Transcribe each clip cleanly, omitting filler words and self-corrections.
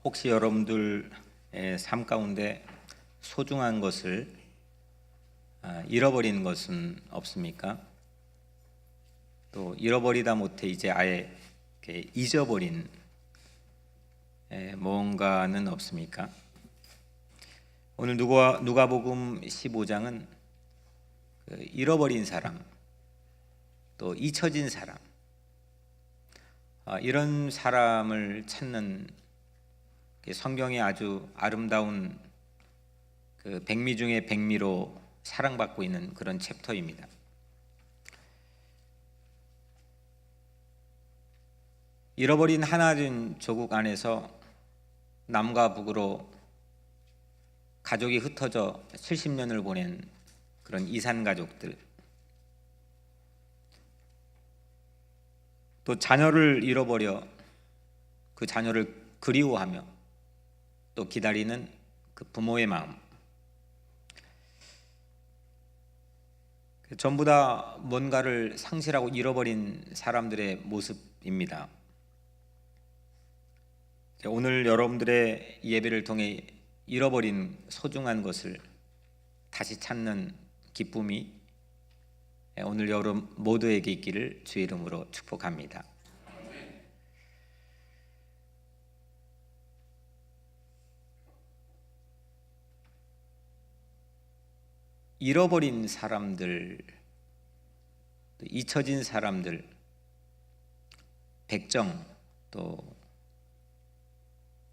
혹시 여러분들의 삶 가운데 소중한 것을 잃어버린 것은 없습니까? 또 잃어버리다 못해 이제 아예 이렇게 잊어버린 무언가는 없습니까? 오늘 누가복음 15장은 잃어버린 사람, 또 잊혀진 사람, 이런 사람을 찾는 성경의 아주 아름다운 그 백미 중의 백미로 사랑받고 있는 그런 챕터입니다. 잃어버린 하나님 조국 안에서 남과 북으로 가족이 흩어져 70년을 보낸 그런 이산 가족들, 또 자녀를 잃어버려 그 자녀를 그리워하며 또 기다리는 그 부모의 마음, 전부 다 뭔가를 상실하고 잃어버린 사람들의 모습입니다. 오늘 여러분들의 예배를 통해 잃어버린 소중한 것을 다시 찾는 기쁨이 오늘 여러분 모두에게 있기를 주의 이름으로 축복합니다. 잃어버린 사람들, 잊혀진 사람들, 백정, 또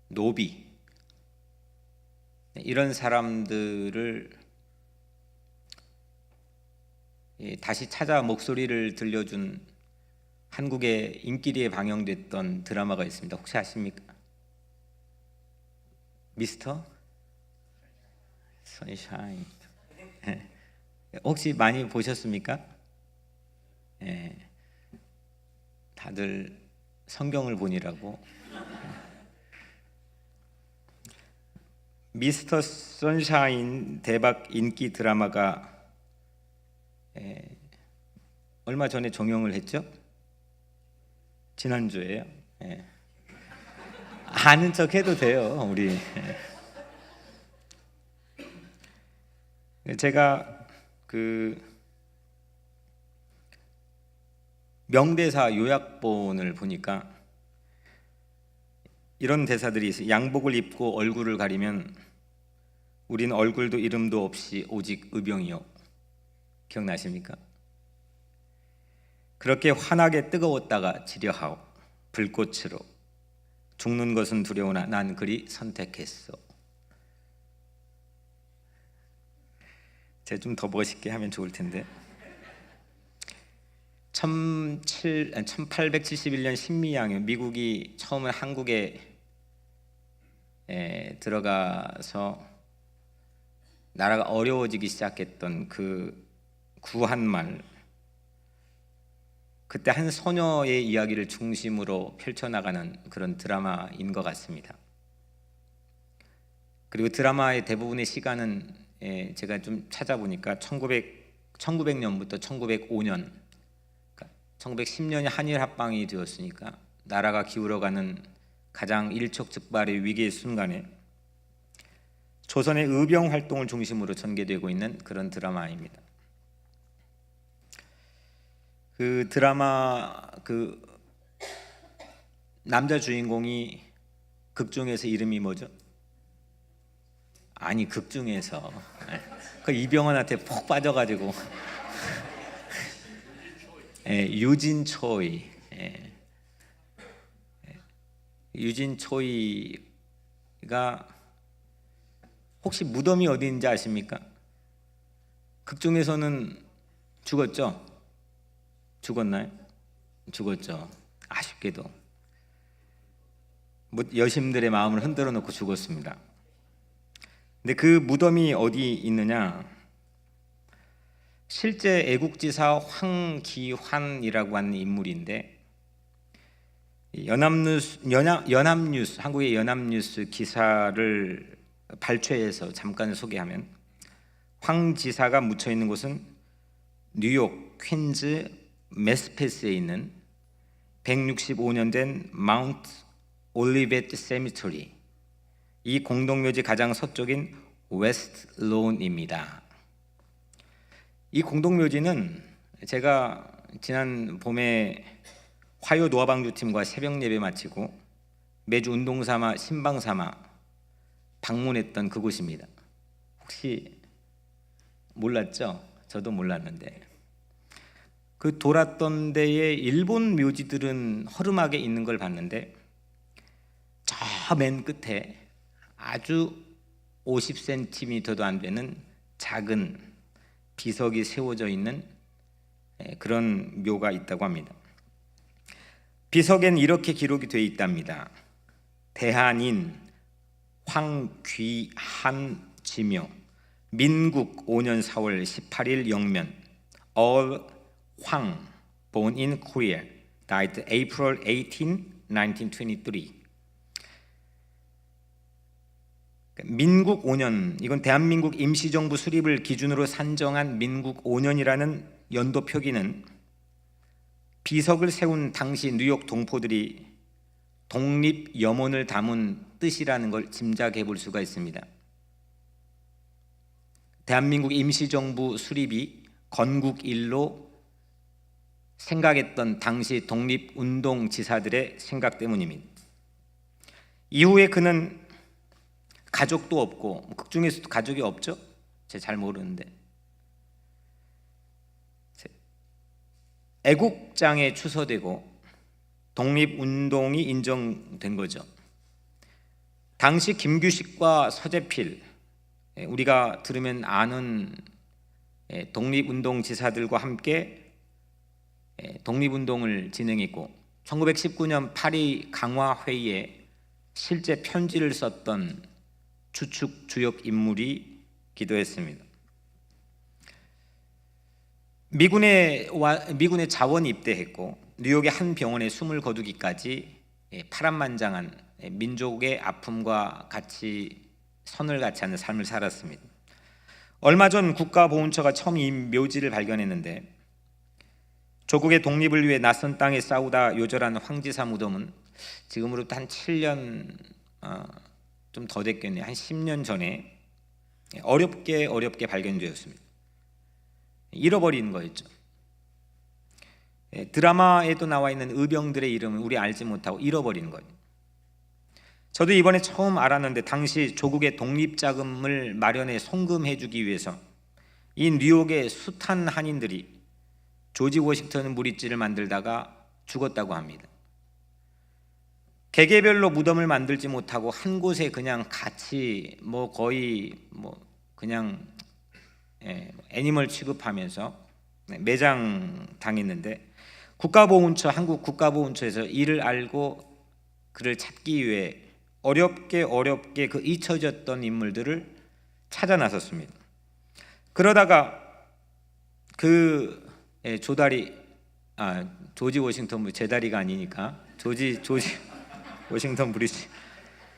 노비, 이런 사람들을 다시 찾아 목소리를 들려준 한국의 인기리에 방영됐던 드라마가 있습니다. 혹시 아십니까? 미스터 선샤인. 혹시 많이 보셨습니까? 다들 성경을 보니라고. 미스터 선샤인 대박 인기 드라마가 얼마 전에 종영을 했죠? 지난주에요. 아는 척 해도 돼요, 우리. 제가 그 명대사 요약본을 보니까 이런 대사들이 있어요. 양복을 입고 얼굴을 가리면 우린 얼굴도 이름도 없이 오직 의병이요. 기억나십니까? 그렇게 환하게 뜨거웠다가 지려하오. 불꽃으로 죽는 것은 두려우나 난 그리 선택했어. 제가 좀 더 멋있게 하면 좋을 텐데. 1871년 신미양요. 미국이 처음에 한국에 들어가서 나라가 어려워지기 시작했던 그 구한말, 그때 한 소녀의 이야기를 중심으로 펼쳐나가는 그런 드라마인 것 같습니다. 그리고 드라마의 대부분의 시간은 제가 좀 찾아보니까 1900년부터 1905년, 1910년이 한일 합방이 되었으니까 나라가 기울어가는 가장 일촉즉발의 위기의 순간에 조선의 의병 활동을 중심으로 전개되고 있는 그런 드라마입니다. 그 드라마 그 남자 주인공이 극 중에서 이름이 뭐죠? 아니, 극 중에서 그 이병헌한테 푹 빠져가지고 유진 초이, 유진 초이가 혹시 무덤이 어디인지 아십니까? 극 중에서는 죽었죠? 죽었나요? 죽었죠. 아쉽게도 여심들의 마음을 흔들어 놓고 죽었습니다. 근데 그 무덤이 어디 있느냐? 실제 애국지사 황기환이라고 하는 인물인데 연합뉴스 한국의 연합뉴스 기사를 발췌해서 잠깐 소개하면, 황 지사가 묻혀 있는 곳은 뉴욕 퀸즈 메스패스에 있는 165년 된 마운트 올리벳 세미터리, 이 공동묘지 가장 서쪽인 웨스트론입니다. 이 공동묘지는 제가 지난 봄에 화요 노아방주팀과 새벽 예배 마치고 매주 운동 삼아 신방 삼아 방문했던 그곳입니다. 혹시 몰랐죠? 저도 몰랐는데 그 돌았던 데에 일본 묘지들은 허름하게 있는 걸 봤는데 저 맨 끝에 아주 50cm도 안 되는 작은 비석이 세워져 있는 그런 묘가 있다고 합니다. 비석엔 이렇게 기록이 되어 있답니다. 대한인 황귀한지묘 민국 5년 4월 18일 영면 All Hwang born in Korea died April 18, 1923. 민국 5년, 이건 대한민국 임시정부 수립을 기준으로 산정한 민국 5년이라는 연도 표기는 비석을 세운 당시 뉴욕 동포들이 독립 염원을 담은 뜻이라는 걸 짐작해 볼 수가 있습니다. 대한민국 임시정부 수립이 건국일로 생각했던 당시 독립운동지사들의 생각 때문입니다. 이후에 그는 가족도 없고, 극중에서도 가족이 없죠? 제가 잘 모르는데 애국장에 추서되고 독립운동이 인정된 거죠. 당시 김규식과 서재필, 우리가 들으면 아는 독립운동지사들과 함께 독립운동을 진행했고 1919년 파리 강화회의에 실제 편지를 썼던 주축 주역 인물이기도 했습니다. 미군에 자원 입대했고 뉴욕의 한 병원에 숨을 거두기까지 파란만장한 민족의 아픔과 같이 선을 같이 하는 삶을 살았습니다. 얼마 전 국가보훈처가 처음 이 묘지를 발견했는데 조국의 독립을 위해 낯선 땅에 싸우다 요절한 황지사 무덤은 지금으로부터 한 7년 좀 더 됐겠네요. 한 10년 전에 어렵게 발견되었습니다. 잃어버린 거였죠. 드라마에도 나와 있는 의병들의 이름은 우리 알지 못하고 잃어버린 거예요. 저도 이번에 처음 알았는데 당시 조국의 독립자금을 마련해 송금해 주기 위해서 이 뉴욕의 숱한 한인들이 조지 워싱턴 무리지를 만들다가 죽었다고 합니다. 개개별로 무덤을 만들지 못하고 한 곳에 그냥 같이 거의 그냥 애니멀 취급하면서 매장 당했는데 한국 국가보훈처에서 이를 알고 그를 찾기 위해 어렵게 그 잊혀졌던 인물들을 찾아 나섰습니다. 그러다가 그 조지 워싱턴 제 다리가 아니니까 조지 워싱턴 브리지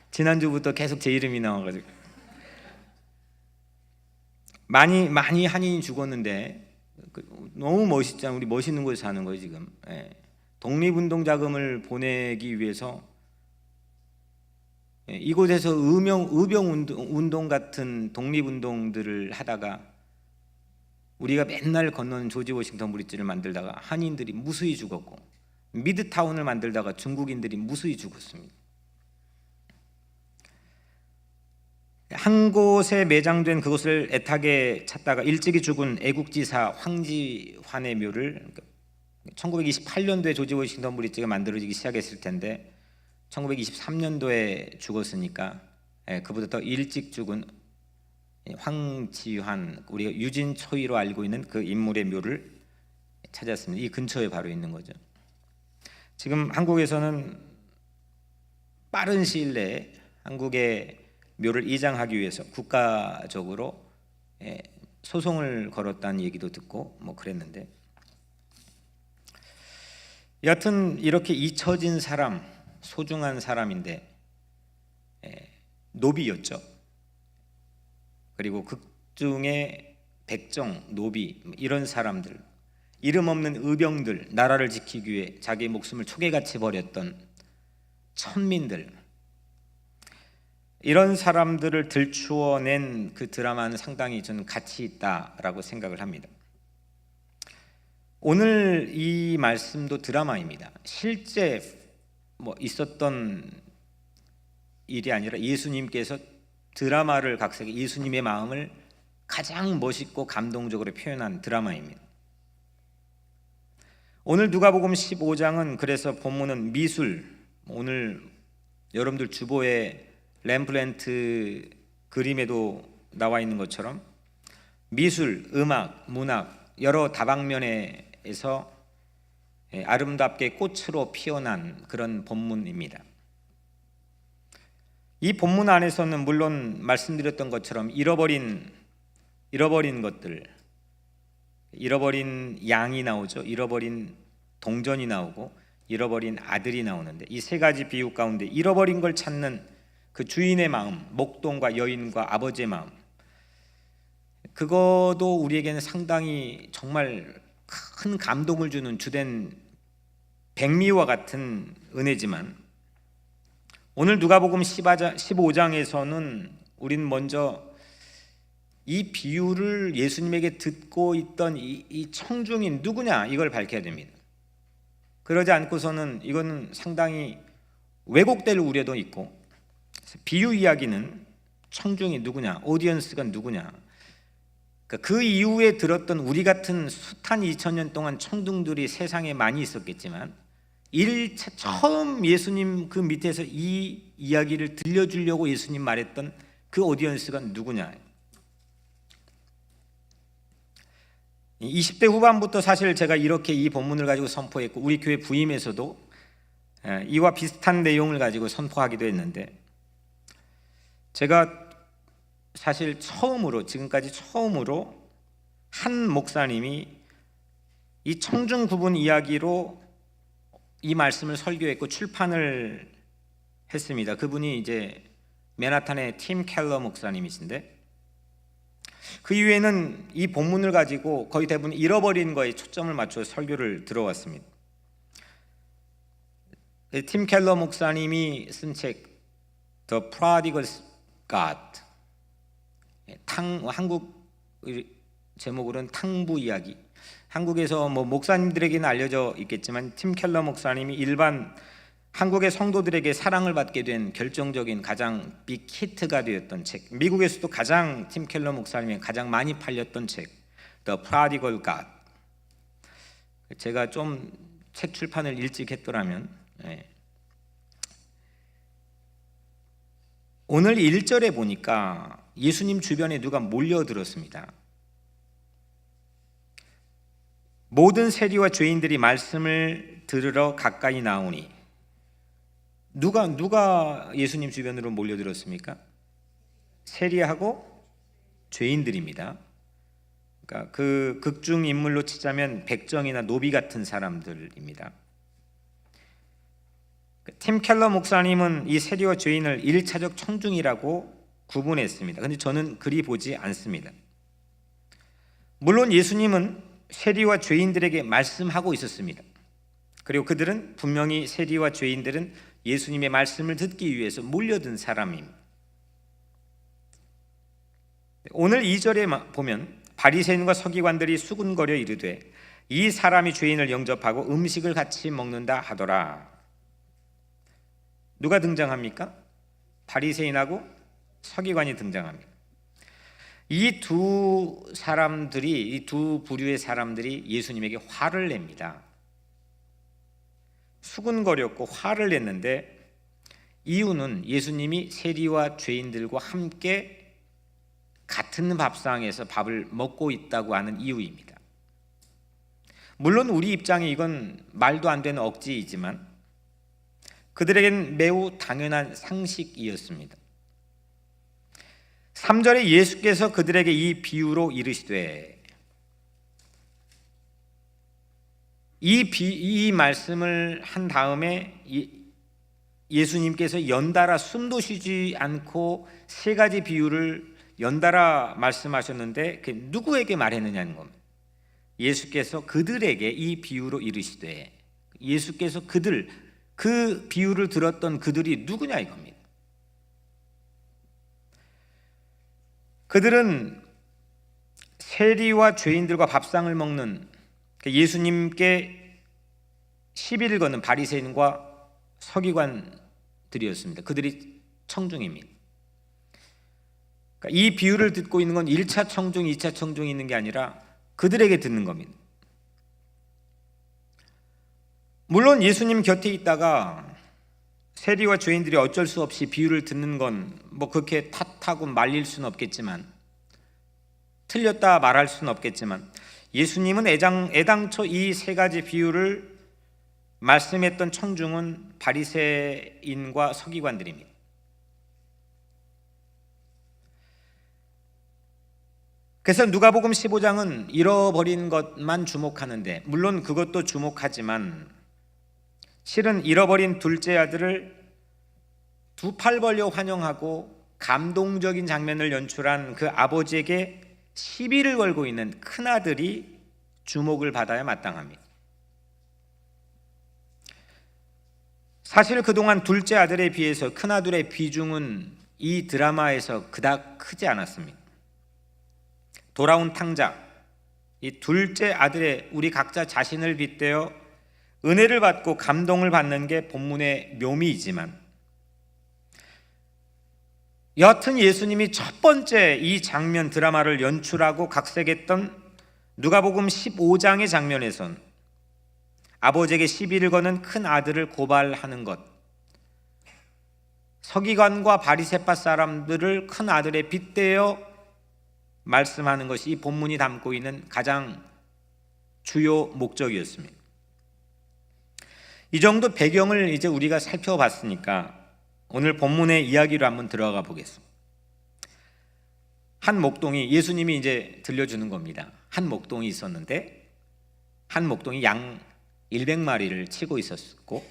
지난주부터 계속 제 이름이 나와가지고 많이 한인이 죽었는데 너무 멋있잖아요. 우리 멋있는 곳에 사는 거예요 지금. 독립운동 자금을 보내기 위해서 이곳에서 의병운동 같은 독립운동들을 하다가 우리가 맨날 건너는 조지 워싱턴 브리지를 만들다가 한인들이 무수히 죽었고 미드타운을 만들다가 중국인들이 무수히 죽었습니다. 한 곳에 매장된 그곳을 애타게 찾다가 일찍이 죽은 애국지사 황지환의 묘를 1928년도에 조지 워싱턴 브리지가 만들어지기 시작했을 텐데 1923년도에 죽었으니까 그보다 더 일찍 죽은 황지환, 우리가 유진초이로 알고 있는 그 인물의 묘를 찾았습니다. 이 근처에 바로 있는 거죠. 지금 한국에서는 빠른 시일 내에 한국의 묘를 이장하기 위해서 국가적으로 소송을 걸었다는 얘기도 듣고 그랬는데, 여하튼 이렇게 잊혀진 사람, 소중한 사람인데 노비였죠. 그리고 극중의 백정, 노비 이런 사람들, 이름 없는 의병들, 나라를 지키기 위해 자기 목숨을 초계같이 버렸던 천민들, 이런 사람들을 들추어낸 그 드라마는 상당히 저는 가치 있다라고 생각을 합니다. 오늘 이 말씀도 드라마입니다. 실제 있었던 일이 아니라 예수님께서 드라마를 각색해 예수님의 마음을 가장 멋있고 감동적으로 표현한 드라마입니다. 오늘 누가복음 15장은 그래서 본문은 미술, 오늘 여러분들 주보에 렘브란트 그림에도 나와 있는 것처럼 미술, 음악, 문학 여러 다방면에서 아름답게 꽃으로 피어난 그런 본문입니다. 이 본문 안에서는 물론 말씀드렸던 것처럼 잃어버린 것들, 잃어버린 양이 나오죠. 잃어버린 동전이 나오고 잃어버린 아들이 나오는데 이 세 가지 비유 가운데 잃어버린 걸 찾는 그 주인의 마음, 목동과 여인과 아버지의 마음, 그것도 우리에게는 상당히 정말 큰 감동을 주는 주된 백미와 같은 은혜지만 오늘 누가복음 15장에서는 우리는 먼저 이 비유를 예수님에게 듣고 있던 이 청중이 누구냐 이걸 밝혀야 됩니다. 그러지 않고서는 이건 상당히 왜곡될 우려도 있고, 비유 이야기는 청중이 누구냐, 오디언스가 누구냐, 그 이후에 들었던 우리 같은 숱한 2000년 동안 청중들이 세상에 많이 있었겠지만 처음 예수님 그 밑에서 이 이야기를 들려주려고 예수님 말했던 그 오디언스가 누구냐. 20대 후반부터 사실 제가 이렇게 이 본문을 가지고 선포했고 우리 교회 부임에서도 이와 비슷한 내용을 가지고 선포하기도 했는데, 제가 사실 지금까지 처음으로 한 목사님이 이 청중 구분 이야기로 이 말씀을 설교했고 출판을 했습니다. 그분이 이제 맨하탄의 팀 켈러 목사님이신데, 그 이후에는 이 본문을 가지고 거의 대부분 잃어버린 거에 초점을 맞춰 설교를 들어왔습니다. 팀 켈러 목사님이 쓴 책 The Prodigal God, 한국 제목으로는 탕부 이야기. 한국에서 목사님들에게는 알려져 있겠지만 팀 켈러 목사님이 일반 한국의 성도들에게 사랑을 받게 된 결정적인 가장 빅 히트가 되었던 책, 미국에서도 가장 팀 켈러 목사님이 가장 많이 팔렸던 책 The Prodigal God. 제가 좀 책 출판을 일찍 했더라면 오늘 1절에 보니까 예수님 주변에 누가 몰려들었습니다. 모든 세리와 죄인들이 말씀을 들으러 가까이 나오니. 누가 예수님 주변으로 몰려들었습니까? 세리하고 죄인들입니다. 그러니까 그 극중 인물로 치자면 백정이나 노비 같은 사람들입니다. 팀 켈러 목사님은 이 세리와 죄인을 1차적 청중이라고 구분했습니다. 그런데 저는 그리 보지 않습니다. 물론 예수님은 세리와 죄인들에게 말씀하고 있었습니다. 그리고 그들은 분명히 세리와 죄인들은 예수님의 말씀을 듣기 위해서 몰려든 사람입니다. 오늘 2절에 보면 바리새인과 서기관들이 수군거려 이르되 이 사람이 죄인을 영접하고 음식을 같이 먹는다 하더라. 누가 등장합니까? 바리새인하고 서기관이 등장합니다. 이 두 부류의 사람들이 예수님에게 화를 냅니다. 수군거렸고 화를 냈는데 이유는 예수님이 세리와 죄인들과 함께 같은 밥상에서 밥을 먹고 있다고 하는 이유입니다. 물론 우리 입장에 이건 말도 안 되는 억지이지만 그들에겐 매우 당연한 상식이었습니다. 3절에 예수께서 그들에게 이 비유로 이르시되, 이 말씀을 한 다음에 예수님께서 연달아 숨도 쉬지 않고 세 가지 비유를 연달아 말씀하셨는데 그 누구에게 말했느냐는 겁니다. 예수께서 그들에게 이 비유로 이르시되, 예수께서 그 비유를 들었던 그들이 누구냐 이겁니다. 그들은 세리와 죄인들과 밥상을 먹는 예수님께 시비를 거는 바리새인과 서기관들이었습니다. 그들이 청중입니다. 그러니까 이 비유를 듣고 있는 건 1차 청중, 2차 청중이 있는 게 아니라 그들에게 듣는 겁니다. 물론 예수님 곁에 있다가 세리와 죄인들이 어쩔 수 없이 비유를 듣는 건 뭐 그렇게 탓하고 말릴 수는 없겠지만, 틀렸다 말할 수는 없겠지만, 예수님은 애당초 이 세 가지 비유를 말씀했던 청중은 바리새인과 서기관들입니다. 그래서 누가복음 15장은 잃어버린 것만 주목하는데, 물론 그것도 주목하지만 실은 잃어버린 둘째 아들을 두 팔 벌려 환영하고 감동적인 장면을 연출한 그 아버지에게 시비를 걸고 있는 큰아들이 주목을 받아야 마땅합니다. 사실 그동안 둘째 아들에 비해서 큰아들의 비중은 이 드라마에서 그닥 크지 않았습니다. 돌아온 탕자, 이 둘째 아들의 우리 각자 자신을 빗대어 은혜를 받고 감동을 받는 게 본문의 묘미이지만, 여하튼 예수님이 첫 번째 이 장면 드라마를 연출하고 각색했던 누가복음 15장의 장면에선 아버지에게 시비를 거는 큰 아들을 고발하는 것, 서기관과 바리새파 사람들을 큰 아들에 빗대어 말씀하는 것이 이 본문이 담고 있는 가장 주요 목적이었습니다. 이 정도 배경을 이제 우리가 살펴봤으니까 오늘 본문의 이야기로 한번 들어가 보겠습니다. 한 목동이, 예수님이 이제 들려주는 겁니다. 한 목동이 있었는데 한 목동이 양 100마리를 치고 있었고,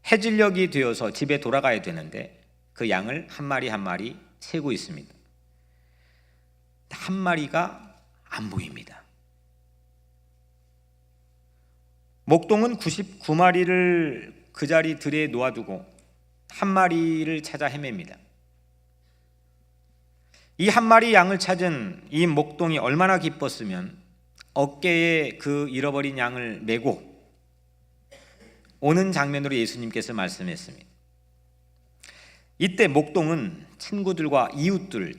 해질녘이 되어서 집에 돌아가야 되는데 그 양을 한 마리 한 마리 세고 있습니다. 한 마리가 안 보입니다. 목동은 99마리를 그 자리 들에 놓아두고 한 마리를 찾아 헤맵니다. 이 한 마리 양을 찾은 이 목동이 얼마나 기뻤으면 어깨에 그 잃어버린 양을 메고 오는 장면으로 예수님께서 말씀했습니다. 이때 목동은 친구들과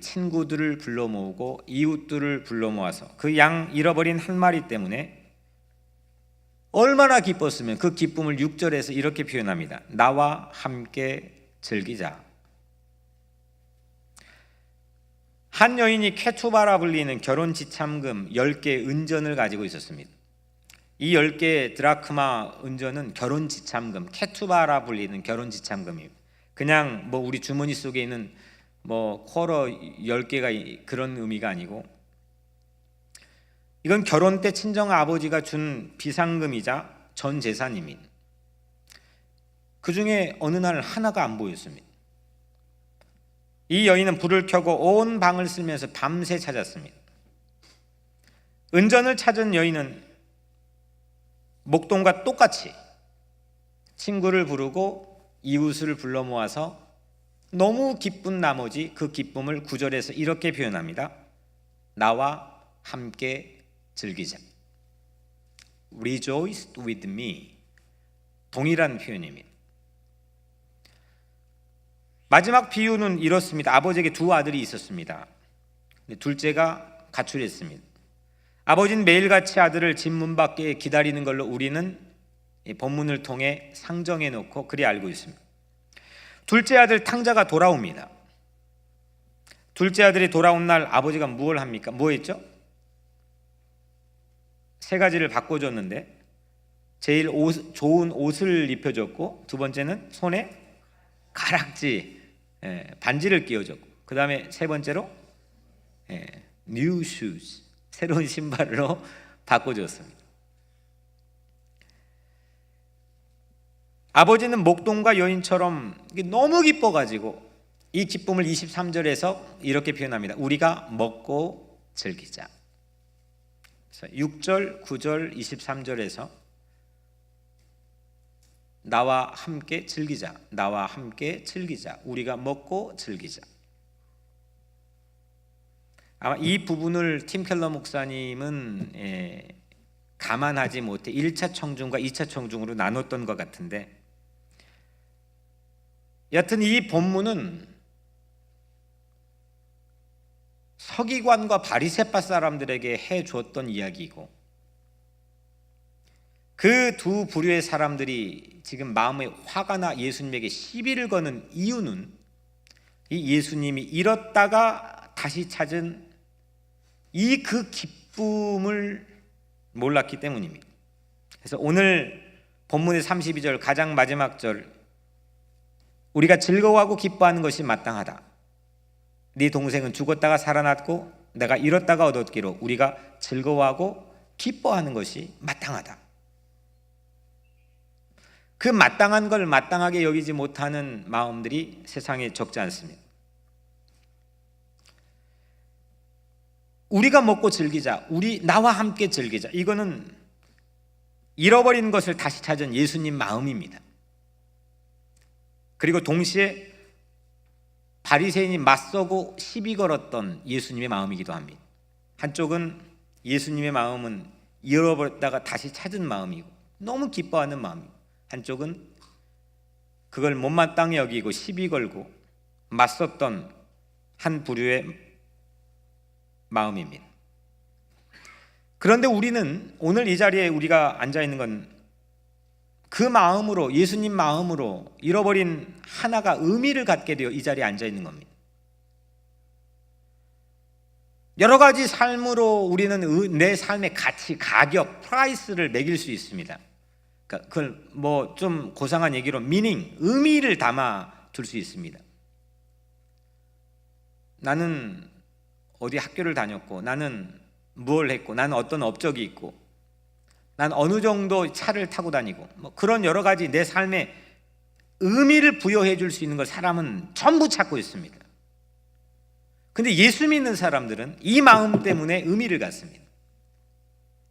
친구들을 불러 모으고 이웃들을 불러 모아서 그 양 잃어버린 한 마리 때문에 얼마나 기뻤으면 그 기쁨을 6절에서 이렇게 표현합니다. 나와 함께 즐기자. 한 여인이 케투바라 불리는 결혼 지참금 10개 은전을 가지고 있었습니다. 이 10개의 드라크마 은전은 결혼 지참금, 케투바라 불리는 결혼 지참금입니다. 그냥 뭐 우리 주머니 속에 있는 뭐 쿼러 10개가 그런 의미가 아니고, 이건 결혼 때 친정 아버지가 준 비상금이자 전 재산입니다. 그 중에 어느 날 하나가 안 보였습니다. 이 여인은 불을 켜고 온 방을 쓸면서 밤새 찾았습니다. 은전을 찾은 여인은 목동과 똑같이 친구를 부르고 이웃을 불러 모아서 너무 기쁜 나머지 그 기쁨을 9절에서 이렇게 표현합니다. 나와 함께 즐기자. Rejoice with me. 동일한 표현입니다. 마지막 비유는 이렇습니다. 아버지에게 두 아들이 있었습니다. 둘째가 가출했습니다. 아버지는 매일같이 아들을 집 문 밖에 기다리는 걸로 우리는 이 본문을 통해 상정해 놓고 그리 알고 있습니다. 둘째 아들 탕자가 돌아옵니다. 둘째 아들이 돌아온 날 아버지가 무엇을 합니까? 뭐 했죠? 세 가지를 바꿔줬는데, 제일 좋은 옷을 입혀줬고, 두 번째는 손에 가락지, 반지를 끼워줬고, 그 다음에 세 번째로 new shoes, 새로운 신발로 바꿔줬습니다. 아버지는 목동과 여인처럼 너무 기뻐가지고 이 기쁨을 23절에서 이렇게 표현합니다. 우리가 먹고 즐기자. 6절, 9절, 23절에서 나와 함께 즐기자, 나와 함께 즐기자, 우리가 먹고 즐기자. 아마 이 부분을 팀 켈러 목사님은 감안하지 못해 1차 청중과 2차 청중으로 나눴던 것 같은데, 여튼 이 본문은 서기관과 바리새파 사람들에게 해주었던 이야기이고, 그 두 부류의 사람들이 지금 마음에 화가 나 예수님에게 시비를 거는 이유는 이 예수님이 잃었다가 다시 찾은 이 그 기쁨을 몰랐기 때문입니다. 그래서 오늘 본문의 32절 가장 마지막 절, 우리가 즐거워하고 기뻐하는 것이 마땅하다. 네 동생은 죽었다가 살아났고 내가 잃었다가 얻었기로 우리가 즐거워하고 기뻐하는 것이 마땅하다. 그 마땅한 걸 마땅하게 여기지 못하는 마음들이 세상에 적지 않습니다. 우리가 먹고 즐기자, 나와 함께 즐기자, 이거는 잃어버린 것을 다시 찾은 예수님 마음입니다. 그리고 동시에 바리새인이 맞서고 시비 걸었던 예수님의 마음이기도 합니다. 한쪽은 예수님의 마음은 잃어버렸다가 다시 찾은 마음이고 너무 기뻐하는 마음이고, 한쪽은 그걸 못마땅히 여기고 시비 걸고 맞섰던 한 부류의 마음입니다. 그런데 우리는 오늘 이 자리에 우리가 앉아 있는 건 그 마음으로, 예수님 마음으로 잃어버린 하나가 의미를 갖게 되어 이 자리에 앉아 있는 겁니다. 여러 가지 삶으로 우리는 내 삶의 가치, 가격, 프라이스를 매길 수 있습니다. 그걸 뭐 좀 고상한 얘기로 미닝, 의미를 담아 둘 수 있습니다. 나는 어디 학교를 다녔고, 나는 뭘 했고, 나는 어떤 업적이 있고, 난 어느 정도 차를 타고 다니고, 뭐 그런 여러 가지 내 삶에 의미를 부여해 줄 수 있는 걸 사람은 전부 찾고 있습니다. 근데 예수 믿는 사람들은 이 마음 때문에 의미를 갖습니다.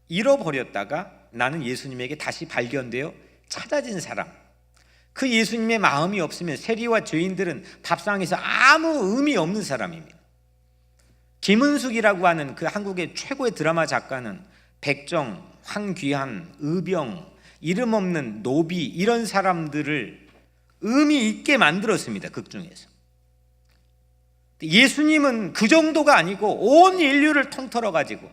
잃어버렸다가 나는 예수님에게 다시 발견되어 찾아진 사람, 그 예수님의 마음이 없으면 세리와 죄인들은 밥상에서 아무 의미 없는 사람입니다. 김은숙이라고 하는 그 한국의 최고의 드라마 작가는 백정, 황귀한, 의병, 이름 없는 노비, 이런 사람들을 의미 있게 만들었습니다. 극 중에서. 예수님은 그 정도가 아니고 온 인류를 통틀어 가지고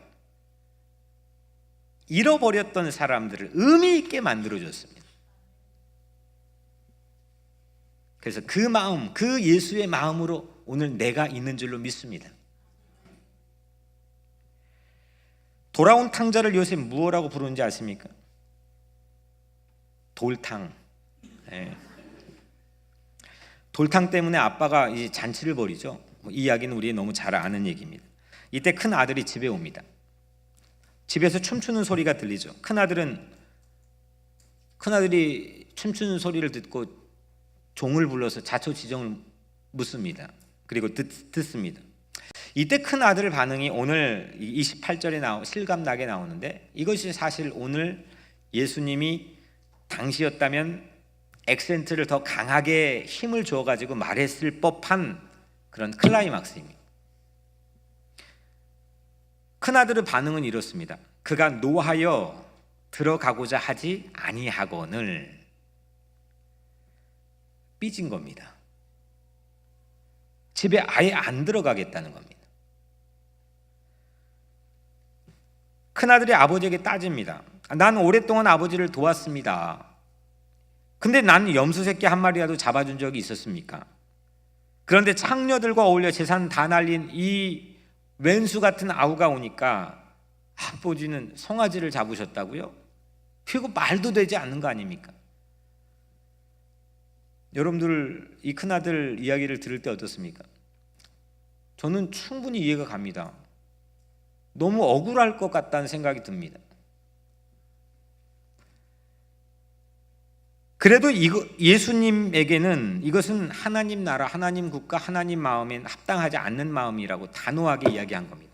잃어버렸던 사람들을 의미 있게 만들어줬습니다. 그래서 그 마음, 그 예수의 마음으로 오늘 내가 있는 줄로 믿습니다. 돌아온 탕자를 요새 무엇라고 부르는지 아십니까? 돌탕. 네. 돌탕 때문에 아빠가 이제 잔치를 벌이죠. 이 이야기는 우리 너무 잘 아는 얘기입니다. 이때 큰 아들이 집에 옵니다. 집에서 춤추는 소리가 들리죠. 큰 아들이 춤추는 소리를 듣고 종을 불러서 자초지종을 묻습니다. 그리고 듣습니다. 이때 큰 아들 반응이 오늘 28절에 실감나게 나오는데, 이것이 사실 오늘 예수님이 당시였다면 액센트를 더 강하게 힘을 줘가지고 말했을 법한 그런 클라이막스입니다. 큰 아들의 반응은 이렇습니다. 그가 노하여 들어가고자 하지 아니하거늘. 삐진 겁니다. 집에 아예 안 들어가겠다는 겁니다. 큰아들이 아버지에게 따집니다. 난 오랫동안 아버지를 도왔습니다. 근데 난 염소 새끼 한 마리라도 잡아준 적이 있었습니까? 그런데 창녀들과 어울려 재산 다 날린 이 왼수 같은 아우가 오니까 아버지는 송아지를 잡으셨다고요? 그리고 말도 되지 않는 거 아닙니까? 여러분들 이 큰아들 이야기를 들을 때 어떻습니까? 저는 충분히 이해가 갑니다. 너무 억울할 것 같다는 생각이 듭니다. 그래도 예수님에게는 이것은 하나님 나라, 하나님 국가, 하나님 마음에 합당하지 않는 마음이라고 단호하게 이야기한 겁니다.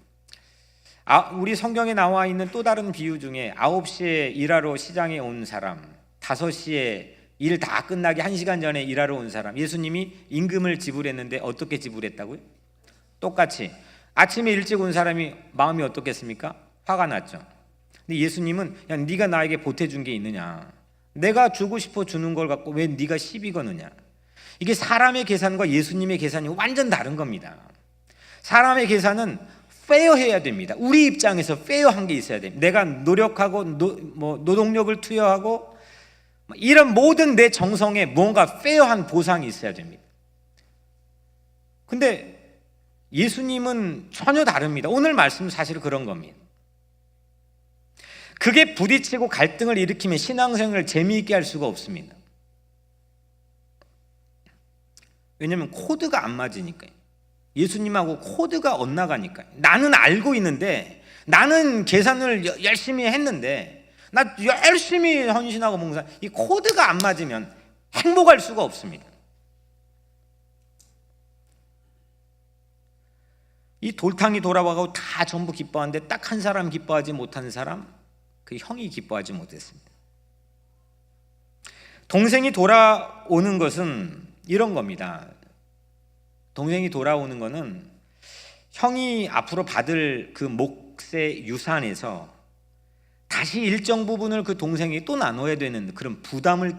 우리 성경에 나와 있는 또 다른 비유 중에 9시에 일하러 시장에 온 사람, 5시에 일 다 끝나기 1시간 전에 일하러 온 사람, 예수님이 임금을 지불했는데 어떻게 지불했다고요? 똑같이 아침에 일찍 온 사람이 마음이 어떻겠습니까? 화가 났죠. 근데 예수님은 야, 네가 나에게 보태준 게 있느냐? 내가 주고 싶어 주는 걸 갖고 왜 네가 시비 거느냐? 이게 사람의 계산과 예수님의 계산이 완전 다른 겁니다. 사람의 계산은 페어해야 됩니다. 우리 입장에서 페어한 게 있어야 됩니다. 내가 노력하고 노동력을 투여하고 이런 모든 내 정성에 뭔가 페어한 보상이 있어야 됩니다. 근데 예수님은 전혀 다릅니다. 오늘 말씀은 사실 그런 겁니다. 그게 부딪히고 갈등을 일으키면 신앙생활을 재미있게 할 수가 없습니다. 왜냐하면 코드가 안 맞으니까요. 예수님하고 코드가 엇나가니까요. 나는 알고 있는데, 나는 계산을 열심히 했는데, 나 열심히 헌신하고 봉사, 이 코드가 안 맞으면 행복할 수가 없습니다. 이 돌탕이 돌아와가고 다 전부 기뻐하는데 딱 한 사람 기뻐하지 못한 사람, 그 형이 기뻐하지 못했습니다. 동생이 돌아오는 것은 이런 겁니다. 동생이 돌아오는 것은 형이 앞으로 받을 그 몫의 유산에서 다시 일정 부분을 그 동생이 또 나눠야 되는 그런 부담을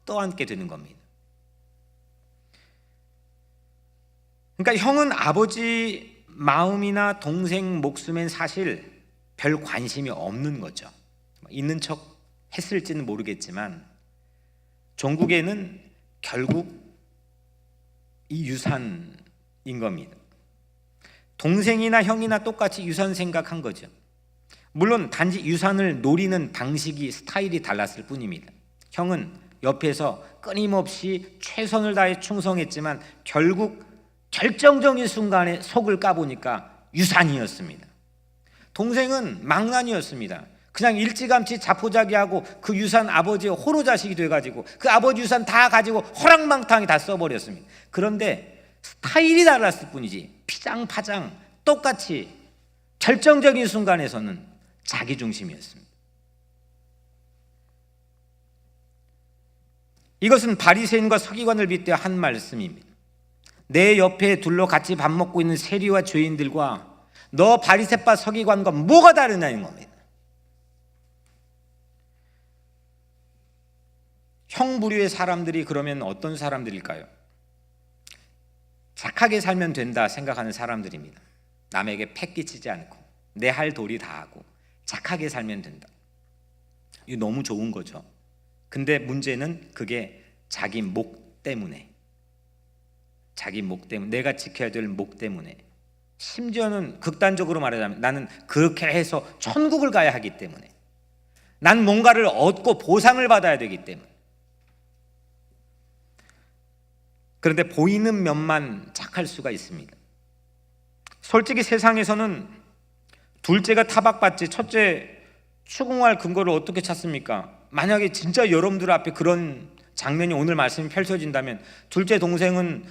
떠안게 되는 겁니다. 그러니까 형은 아버지 마음이나 동생 목숨엔 사실 별 관심이 없는 거죠. 있는 척 했을지는 모르겠지만 종국에는 결국 이 유산인 겁니다. 동생이나 형이나 똑같이 유산 생각한 거죠. 물론 단지 유산을 노리는 방식이 스타일이 달랐을 뿐입니다. 형은 옆에서 끊임없이 최선을 다해 충성했지만 결국 결정적인 순간에 속을 까보니까 유산이었습니다. 동생은 망난이었습니다. 그냥 일찌감치 자포자기하고 그 유산 아버지의 호로자식이 돼가지고 그 아버지 유산 다 가지고 허랑방탕히 다 써버렸습니다. 그런데 스타일이 달랐을 뿐이지 피장파장 똑같이 결정적인 순간에서는 자기중심이었습니다. 이것은 바리새인과 서기관을 빗대어 한 말씀입니다. 내 옆에 둘러 같이 밥 먹고 있는 세리와 죄인들과 너 바리새파 서기관과 뭐가 다르냐는 겁니다. 형 부류의 사람들이 그러면 어떤 사람들일까요? 착하게 살면 된다 생각하는 사람들입니다. 남에게 패 끼치지 않고 내 할 도리 다 하고 착하게 살면 된다. 이거 너무 좋은 거죠. 근데 문제는 그게 자기 목 때문에, 자기 목 때문에, 내가 지켜야 될 목 때문에, 심지어는 극단적으로 말하자면 나는 그렇게 해서 천국을 가야 하기 때문에, 난 뭔가를 얻고 보상을 받아야 되기 때문에. 그런데 보이는 면만 착할 수가 있습니다. 솔직히 세상에서는 둘째가 타박받지 첫째 추궁할 근거를 어떻게 찾습니까? 만약에 진짜 여러분들 앞에 그런 장면이 오늘 말씀이 펼쳐진다면 둘째 동생은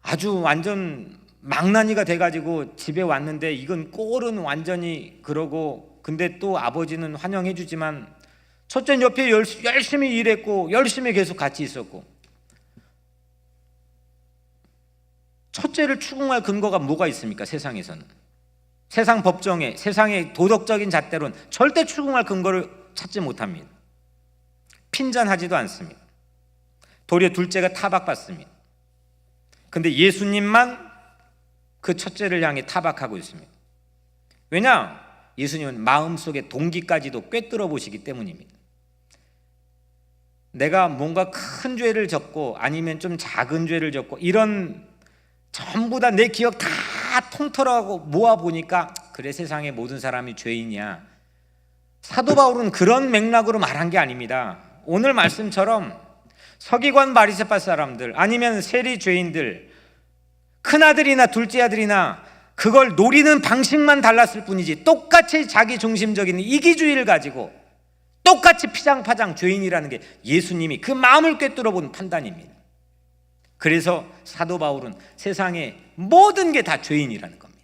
아주 완전 망나니가 돼가지고 집에 왔는데 이건 꼴은 완전히 그러고, 근데 또 아버지는 환영해 주지만 첫째는 옆에 열심히 일했고 열심히 계속 같이 있었고, 첫째를 추궁할 근거가 뭐가 있습니까? 세상에서는, 세상 법정에, 세상의 도덕적인 잣대로는 절대 추궁할 근거를 찾지 못합니다. 핀잔하지도 않습니다. 도리어 둘째가 타박받습니다. 근데 예수님만 그 첫째를 향해 타박하고 있습니다. 왜냐? 예수님은 마음속의 동기까지도 꿰뚫어 보시기 때문입니다. 내가 뭔가 큰 죄를 졌고 아니면 좀 작은 죄를 졌고 이런 전부 다 내 기억 다 통틀어하고 모아보니까 그래 세상의 모든 사람이 죄인이야. 사도 바울은 그런 맥락으로 말한 게 아닙니다. 오늘 말씀처럼 서기관 바리새파 사람들 아니면 세리 죄인들, 큰아들이나 둘째 아들이나 그걸 노리는 방식만 달랐을 뿐이지 똑같이 자기중심적인 이기주의를 가지고 똑같이 피장파장 죄인이라는 게 예수님이 그 마음을 꿰뚫어 본 판단입니다. 그래서 사도 바울은 세상의 모든 게 다 죄인이라는 겁니다.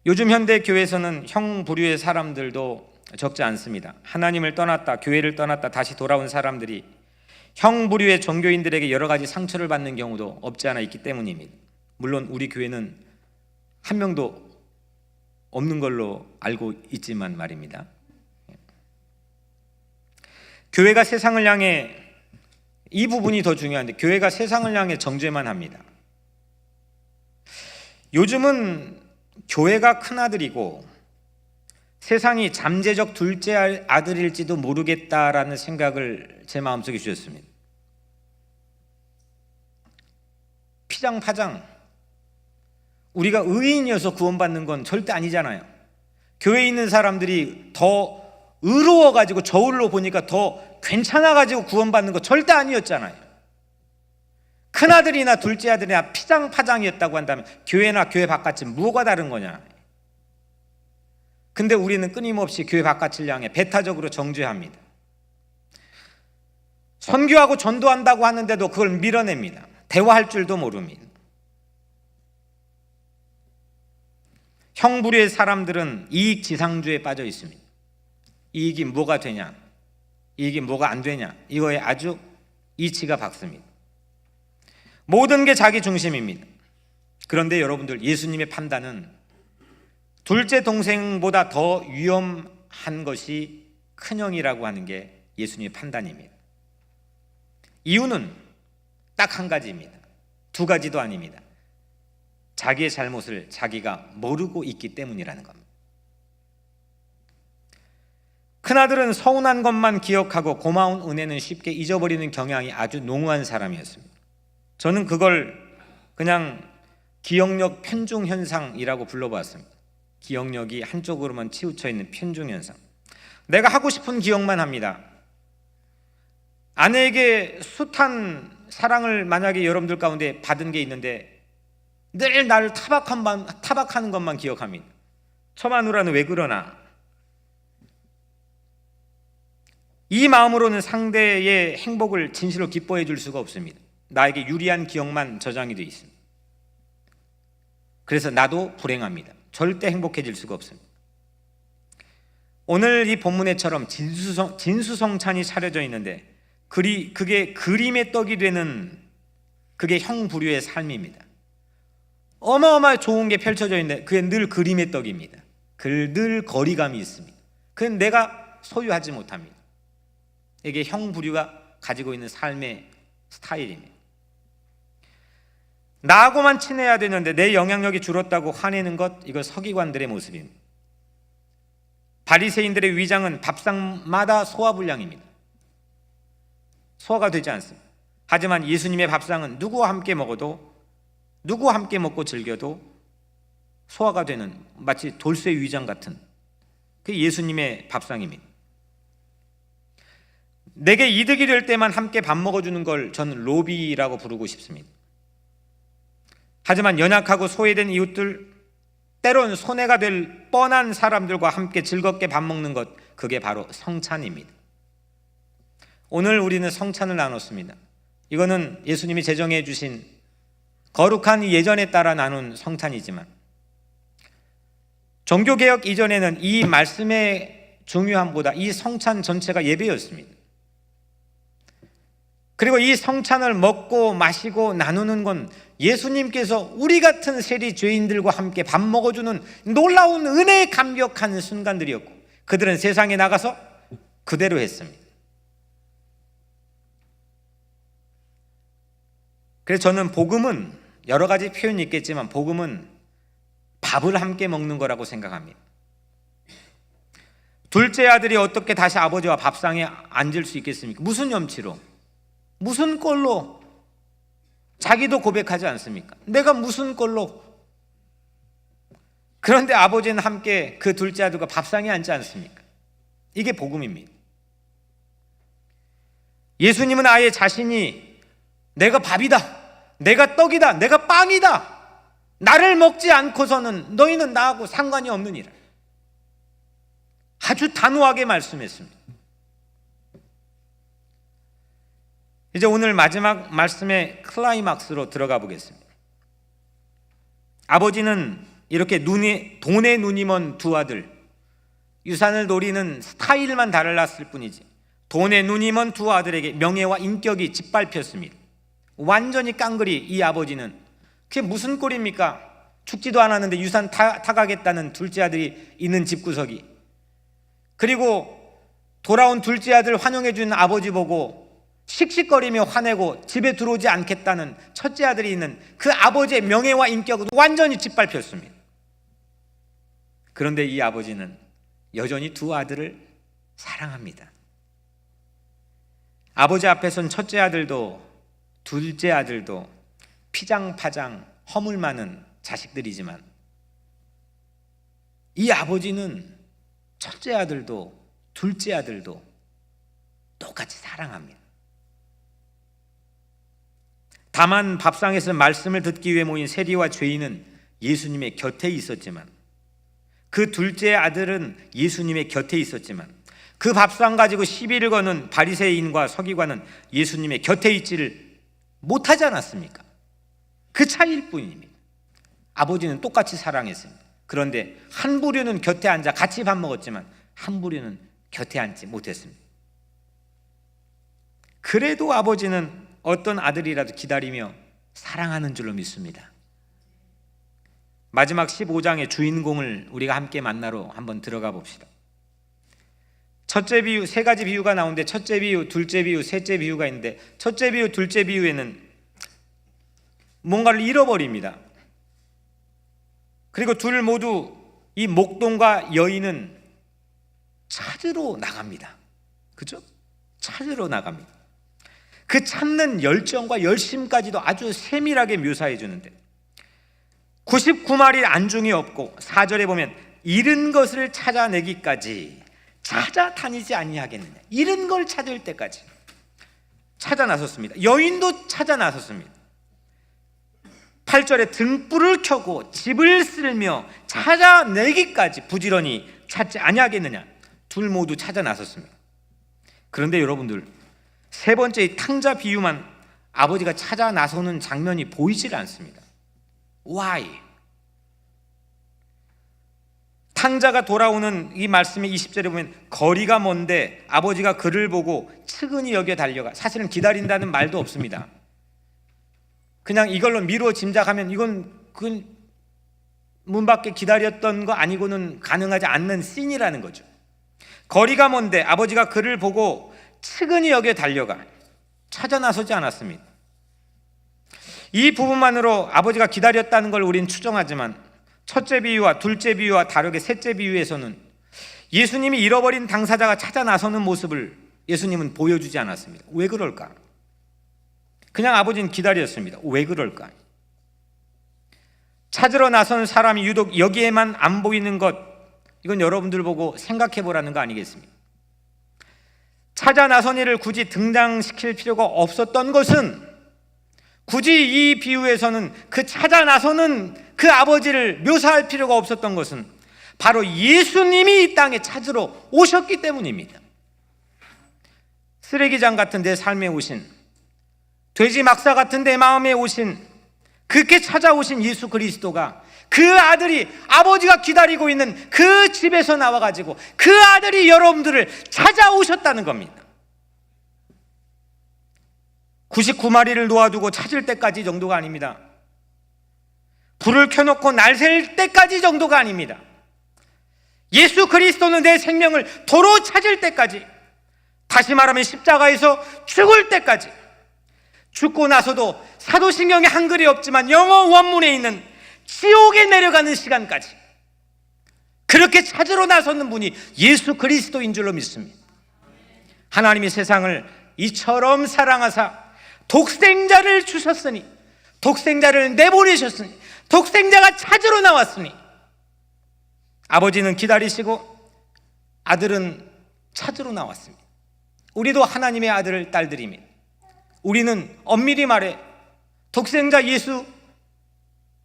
요즘 현대 교회에서는 형 부류의 사람들도 적지 않습니다. 하나님을 떠났다, 교회를 떠났다 다시 돌아온 사람들이 형부류의 종교인들에게 여러 가지 상처를 받는 경우도 없지 않아 있기 때문입니다. 물론 우리 교회는 한 명도 없는 걸로 알고 있지만 말입니다. 교회가 세상을 향해, 이 부분이 더 중요한데, 교회가 세상을 향해 정죄만 합니다. 요즘은 교회가 큰아들이고 세상이 잠재적 둘째 아들일지도 모르겠다라는 생각을 제 마음속에 주셨습니다. 피장파장, 우리가 의인이어서 구원받는 건 절대 아니잖아요. 교회에 있는 사람들이 더 의로워가지고 저울로 보니까 더 괜찮아가지고 구원받는 거 절대 아니었잖아요. 큰아들이나 둘째 아들이나 피장파장이었다고 한다면 교회나 교회 바깥이 뭐가 다른 거냐. 근데 우리는 끊임없이 교회 바깥을 향해 배타적으로 정죄합니다. 선교하고 전도한다고 하는데도 그걸 밀어냅니다. 대화할 줄도 모릅니다. 형부류의 사람들은 이익지상주의에 빠져 있습니다. 이익이 뭐가 되냐, 이익이 뭐가 안 되냐, 이거에 아주 이치가 박습니다. 모든 게 자기 중심입니다. 그런데 여러분들, 예수님의 판단은 둘째 동생보다 더 위험한 것이 큰형이라고 하는 게 예수님의 판단입니다. 이유는 딱 한 가지입니다. 두 가지도 아닙니다. 자기의 잘못을 자기가 모르고 있기 때문이라는 겁니다. 큰아들은 서운한 것만 기억하고 고마운 은혜는 쉽게 잊어버리는 경향이 아주 농후한 사람이었습니다. 저는 그걸 그냥 기억력 편중 현상이라고 불러봤습니다. 기억력이 한쪽으로만 치우쳐 있는 편중 현상. 내가 하고 싶은 기억만 합니다. 아내에게 숱한 사랑을 만약에 여러분들 가운데 받은 게 있는데 늘 나를 타박하는 것만 기억합니다. 처마누라는 왜 그러나? 이 마음으로는 상대의 행복을 진실로 기뻐해 줄 수가 없습니다. 나에게 유리한 기억만 저장이 되어 있습니다. 그래서 나도 불행합니다. 절대 행복해질 수가 없습니다. 오늘 이 본문에처럼 진수성찬이 차려져 있는데 그게 그림의 떡이 되는, 그게 형부류의 삶입니다. 어마어마하게 좋은 게 펼쳐져 있는데 그게 늘 그림의 떡입니다. 늘 거리감이 있습니다. 그건 내가 소유하지 못합니다. 이게 형부류가 가지고 있는 삶의 스타일입니다. 나하고만 친해야 되는데 내 영향력이 줄었다고 화내는 것, 이거 서기관들의 모습입니다. 바리새인들의 위장은 밥상마다 소화불량입니다. 소화가 되지 않습니다. 하지만 예수님의 밥상은 누구와 함께 먹어도, 누구와 함께 먹고 즐겨도 소화가 되는, 마치 돌쇠 위장 같은 그 예수님의 밥상입니다. 내게 이득이 될 때만 함께 밥 먹어주는 걸 저는 로비라고 부르고 싶습니다. 하지만 연약하고 소외된 이웃들, 때론 손해가 될 뻔한 사람들과 함께 즐겁게 밥 먹는 것, 그게 바로 성찬입니다. 오늘 우리는 성찬을 나눴습니다. 이거는 예수님이 제정해 주신 거룩한 예전에 따라 나눈 성찬이지만 종교개혁 이전에는 이 말씀의 중요함보다 이 성찬 전체가 예배였습니다. 그리고 이 성찬을 먹고 마시고 나누는 건 예수님께서 우리 같은 세리 죄인들과 함께 밥 먹어주는 놀라운 은혜에 감격하는 순간들이었고, 그들은 세상에 나가서 그대로 했습니다. 그래서 저는 복음은 여러 가지 표현이 있겠지만 복음은 밥을 함께 먹는 거라고 생각합니다. 둘째 아들이 어떻게 다시 아버지와 밥상에 앉을 수 있겠습니까? 무슨 염치로, 무슨 꼴로? 자기도 고백하지 않습니까? 내가 무슨 꼴로? 그런데 아버지는 함께 그 둘째 아들과 밥상에 앉지 않습니까? 이게 복음입니다. 예수님은 아예 자신이 내가 밥이다, 내가 떡이다, 내가 빵이다, 나를 먹지 않고서는 너희는 나하고 상관이 없느니라, 아주 단호하게 말씀했습니다. 이제 오늘 마지막 말씀의 클라이막스로 들어가 보겠습니다. 아버지는 이렇게 돈에 눈이 먼 두 아들, 유산을 노리는 스타일만 달랐을 뿐이지 돈에 눈이 먼 두 아들에게 명예와 인격이 짓밟혔습니다. 완전히 깡그리 이 아버지는. 그게 무슨 꼴입니까? 죽지도 않았는데 유산 타가겠다는 둘째 아들이 있는 집구석이, 그리고 돌아온 둘째 아들 환영해 주는 아버지 보고 씩씩거리며 화내고 집에 들어오지 않겠다는 첫째 아들이 있는 그 아버지의 명예와 인격은 완전히 짓밟혔습니다. 그런데 이 아버지는 여전히 두 아들을 사랑합니다. 아버지 앞에 선 첫째 아들도 둘째 아들도 피장파장 허물 많은 자식들이지만 이 아버지는 첫째 아들도 둘째 아들도 똑같이 사랑합니다. 다만 밥상에서 말씀을 듣기 위해 모인 세리와 죄인은 예수님의 곁에 있었지만, 그 둘째 아들은 예수님의 곁에 있었지만, 그 밥상 가지고 시비를 거는 바리새인과 서기관은 예수님의 곁에 있지를 못하지 않았습니까? 그 차이일 뿐입니다. 아버지는 똑같이 사랑했습니다. 그런데 한 부류는 곁에 앉아 같이 밥 먹었지만 한 부류는 곁에 앉지 못했습니다. 그래도 아버지는 어떤 아들이라도 기다리며 사랑하는 줄로 믿습니다. 마지막 15장의 주인공을 우리가 함께 만나러 한번 들어가 봅시다. 첫째 비유, 세 가지 비유가 나오는데 첫째 비유, 둘째 비유, 셋째 비유가 있는데 첫째 비유, 둘째 비유에는 뭔가를 잃어버립니다. 그리고 둘 모두 이 목동과 여인은 찾으러 나갑니다. 그죠? 찾으러 나갑니다. 그 찾는 열정과 열심까지도 아주 세밀하게 묘사해 주는데 99마리 안중이 없고 4절에 보면 잃은 것을 찾아내기까지 찾아다니지 아니하겠느냐. 잃은 걸 찾을 때까지 찾아 나섰습니다. 여인도 찾아 나섰습니다. 8절에 등불을 켜고 집을 쓸며 찾아내기까지 부지런히 찾지 아니하겠느냐. 둘 모두 찾아 나섰습니다. 그런데 여러분들, 세 번째 탕자 비유만 아버지가 찾아 나서는 장면이 보이질 않습니다. Why? 탕자가 돌아오는 이 말씀의 20절에 보면 거리가 먼데 아버지가 그를 보고 측은히 여겨 달려가. 사실은 기다린다는 말도 없습니다. 그냥 이걸로 미루어 짐작하면 이건 문 밖에 기다렸던 거 아니고는 가능하지 않는 씬이라는 거죠. 거리가 먼데 아버지가 그를 보고 측은히 여겨 달려가. 찾아 나서지 않았습니다. 이 부분만으로 아버지가 기다렸다는 걸 우리는 추정하지만 첫째 비유와 둘째 비유와 다르게 셋째 비유에서는 예수님이 잃어버린 당사자가 찾아 나서는 모습을 예수님은 보여주지 않았습니다. 왜 그럴까? 그냥 아버지는 기다렸습니다. 왜 그럴까? 찾으러 나서는 사람이 유독 여기에만 안 보이는 것, 이건 여러분들 보고 생각해 보라는 거 아니겠습니까? 찾아 나선 이를 굳이 등장시킬 필요가 없었던 것은, 굳이 이 비유에서는 그 찾아 나서는 그 아버지를 묘사할 필요가 없었던 것은 바로 예수님이 이 땅에 찾으러 오셨기 때문입니다. 쓰레기장 같은 내 삶에 오신, 돼지 막사 같은 내 마음에 오신, 그렇게 찾아오신 예수 그리스도가 그 아들이 아버지가 기다리고 있는 그 집에서 나와가지고 그 아들이 여러분들을 찾아오셨다는 겁니다. 99마리를 놓아두고 찾을 때까지 정도가 아닙니다. 불을 켜놓고 날 셀 때까지 정도가 아닙니다. 예수 그리스도는 내 생명을 도로 찾을 때까지, 다시 말하면 십자가에서 죽을 때까지, 죽고 나서도 사도신경에 한글이 없지만 영어 원문에 있는 지옥에 내려가는 시간까지 그렇게 찾으러 나서는 분이 예수 그리스도인 줄로 믿습니다. 하나님이 세상을 이처럼 사랑하사 독생자를 주셨으니, 독생자를 내보내셨으니, 독생자가 찾으러 나왔으니, 아버지는 기다리시고 아들은 찾으러 나왔습니다. 우리도 하나님의 아들 딸들입니다. 우리는 엄밀히 말해 독생자 예수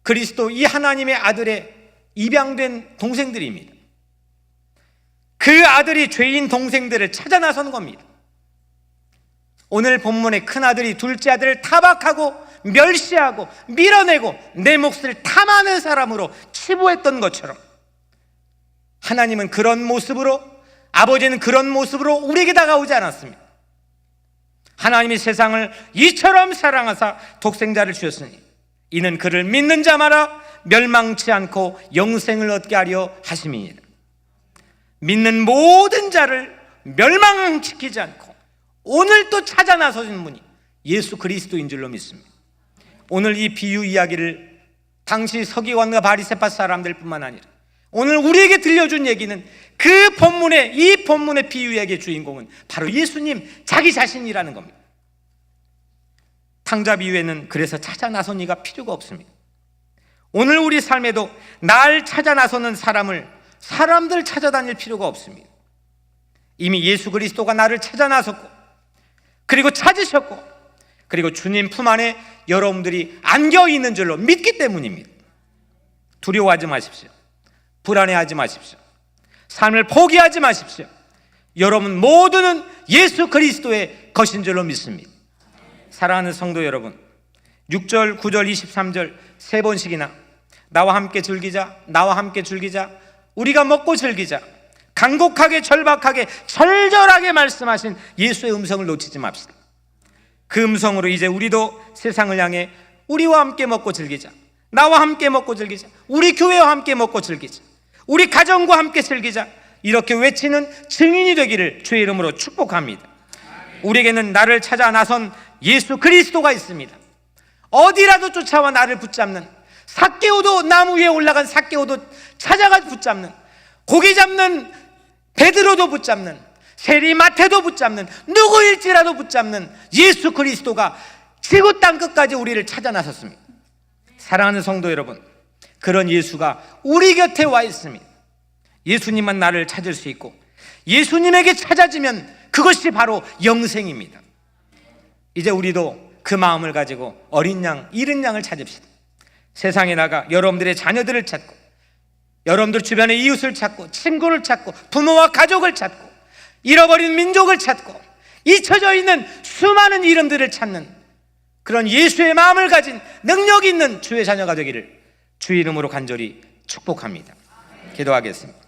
그리스도 이 하나님의 아들의 입양된 동생들입니다. 그 아들이 죄인 동생들을 찾아 나서는 겁니다. 오늘 본문의 큰아들이 둘째 아들을 타박하고 멸시하고 밀어내고 내 몫을 탐하는 사람으로 치부했던 것처럼 하나님은 그런 모습으로 아버지는 그런 모습으로 우리에게 다가오지 않았습니다. 하나님이 세상을 이처럼 사랑하사 독생자를 주셨으니 이는 그를 믿는 자마다 멸망치 않고 영생을 얻게 하려 하심이니라. 믿는 모든 자를 멸망시키지 않고 오늘 또 찾아 나서신 분이 예수 그리스도인 줄로 믿습니다. 오늘 이 비유 이야기를 당시 서기관과 바리새파 사람들뿐만 아니라 오늘 우리에게 들려준 얘기는 그 본문의, 이 본문의 비유 이야기의 주인공은 바로 예수님 자기 자신이라는 겁니다. 탕자 비유에는 그래서 찾아 나선 이가 필요가 없습니다. 오늘 우리 삶에도 날 찾아 나서는 사람들 찾아다닐 필요가 없습니다. 이미 예수 그리스도가 나를 찾아 나섰고 그리고 찾으셨고 그리고 주님 품 안에 여러분들이 안겨 있는 줄로 믿기 때문입니다. 두려워하지 마십시오. 불안해하지 마십시오. 삶을 포기하지 마십시오. 여러분 모두는 예수 그리스도의 것인 줄로 믿습니다. 사랑하는 성도 여러분, 6절, 9절, 23절 세 번씩이나 나와 함께 즐기자, 나와 함께 즐기자, 우리가 먹고 즐기자, 간곡하게 절박하게 절절하게 말씀하신 예수의 음성을 놓치지 맙시다. 그 음성으로 이제 우리도 세상을 향해 우리와 함께 먹고 즐기자, 나와 함께 먹고 즐기자, 우리 교회와 함께 먹고 즐기자, 우리 가정과 함께 즐기자, 이렇게 외치는 증인이 되기를 주의 이름으로 축복합니다. 우리에게는 나를 찾아 나선 예수 그리스도가 있습니다. 어디라도 쫓아와 나를 붙잡는, 삭개오도 나무 위에 올라간 삭개오도 찾아가 붙잡는, 고기 잡는 베드로도 붙잡는, 세리마태도 붙잡는, 누구일지라도 붙잡는 예수 그리스도가 지구 땅 끝까지 우리를 찾아 나섰습니다. 사랑하는 성도 여러분, 그런 예수가 우리 곁에 와 있습니다. 예수님만 나를 찾을 수 있고 예수님에게 찾아지면 그것이 바로 영생입니다. 이제 우리도 그 마음을 가지고 어린 양, 잃은 양을 찾읍시다. 세상에 나가 여러분들의 자녀들을 찾고 여러분들 주변의 이웃을 찾고 친구를 찾고 부모와 가족을 찾고 잃어버린 민족을 찾고 잊혀져 있는 수많은 이름들을 찾는 그런 예수의 마음을 가진 능력 있는 주의 자녀가 되기를 주의 이름으로 간절히 축복합니다. 기도하겠습니다.